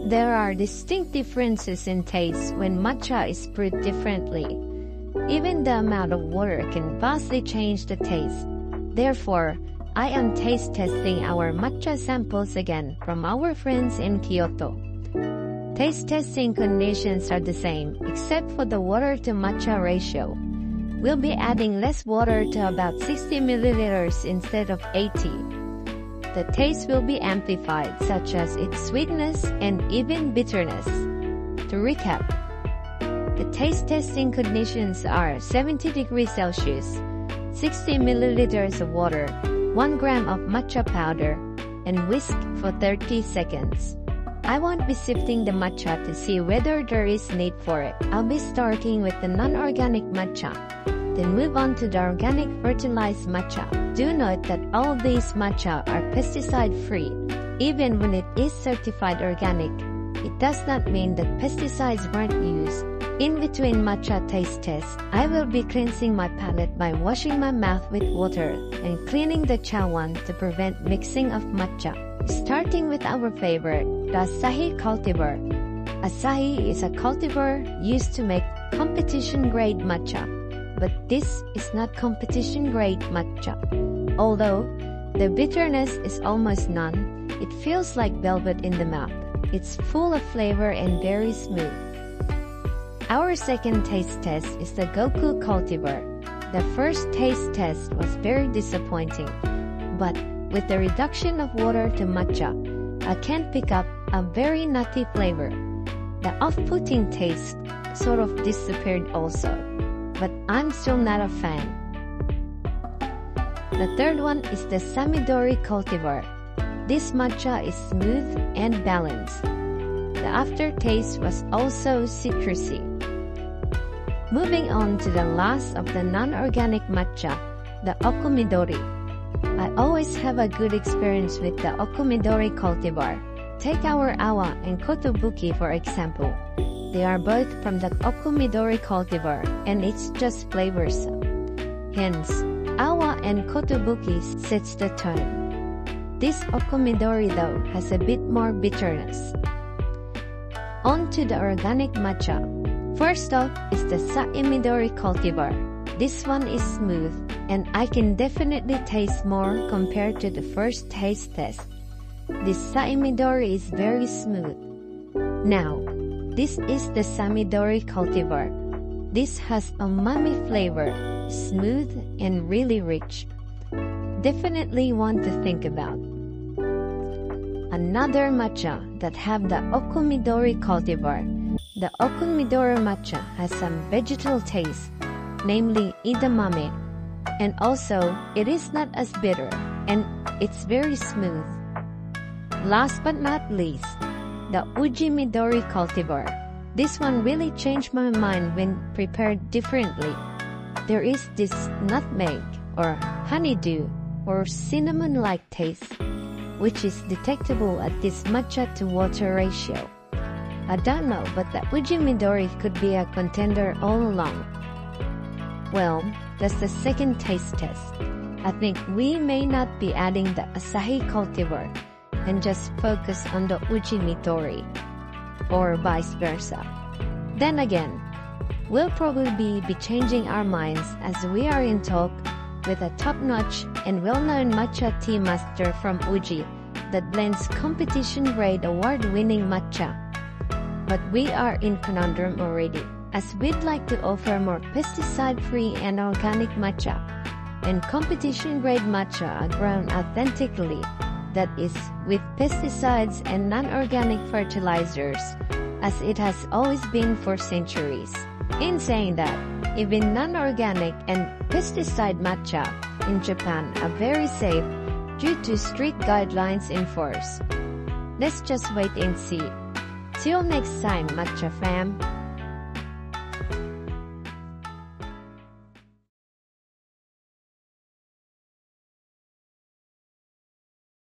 There are distinct differences in taste when matcha is brewed differently. Even the amount of water can vastly change the taste. Therefore, I am taste testing our matcha samples again from our friends in Kyoto. Taste testing conditions are the same, except for the water to matcha ratio. We'll be adding less water to about 60 milliliters instead of 80. The taste will be amplified, such as its sweetness and even bitterness. To recap, the taste testing conditions are 70 degrees Celsius, 60 milliliters of water, 1 gram of matcha powder, and whisk for 30 seconds. I won't be sifting the matcha to see whether there is need for it. I'll be starting with the non-organic matcha, then move on to the organic fertilized matcha. Do note that all of these matcha are pesticide-free. Even when it is certified organic, it does not mean that pesticides weren't used. In between matcha taste tests, I will be cleansing my palate by washing my mouth with water and cleaning the chawan to prevent mixing of matcha. Starting with our favorite, the Asahi cultivar. Asahi is a cultivar used to make competition-grade matcha, but this is not competition-grade matcha. Although the bitterness is almost none, it feels like velvet in the mouth. It's full of flavor and very smooth. Our second taste test is the Goku cultivar. The first taste test was very disappointing, but with the reduction of water to matcha, I can pick up a very nutty flavor. The off-putting taste sort of disappeared also, but I'm still not a fan. The third one is the Ujimidori cultivar. This matcha is smooth and balanced. The aftertaste was also citrusy. Moving on to the last of the non-organic matcha, the Ujimidori. I always have a good experience with the Ujimidori cultivar. Take our Awa and Kotobuki for example. They are both from the Ujimidori cultivar, and it's just flavors. Hence, Awa and Kotobuki sets the tone. This Ujimidori though has a bit more bitterness. On to the organic matcha. First off is the Ujimidori cultivar. This one is smooth, and I can definitely taste more compared to the first taste test. This Ujimidori is very smooth. Now, this is the Ujimidori cultivar. This has umami flavor, smooth and really rich. Definitely one to think about. Another matcha that have the Ujimidori cultivar. The Ujimidori matcha has some vegetal taste, namely edamame, and also it is not as bitter, and it's very smooth. Last but not least, the Ujimidori cultivar. This one really changed my mind when prepared differently. There is this nutmeg or honeydew or cinnamon-like taste, which is detectable at this matcha to water ratio. I don't know, but the Ujimidori could be a contender all along. Well, that's the second taste test. I think we may not be adding the Asahi cultivar and just focus on the Ujimidori, or vice versa. Then again, we'll probably be changing our minds as we are in talk with a top-notch and well-known matcha tea master from Uji that blends competition-grade award-winning matcha. But we are in conundrum already, as we'd like to offer more pesticide-free and organic matcha, and competition-grade matcha are grown authentically, that is, with pesticides and non-organic fertilizers, as it has always been for centuries. In saying that, even non-organic and pesticide matcha in Japan are very safe due to strict guidelines in force. Let's just wait and see. Till next time, Matcha fam.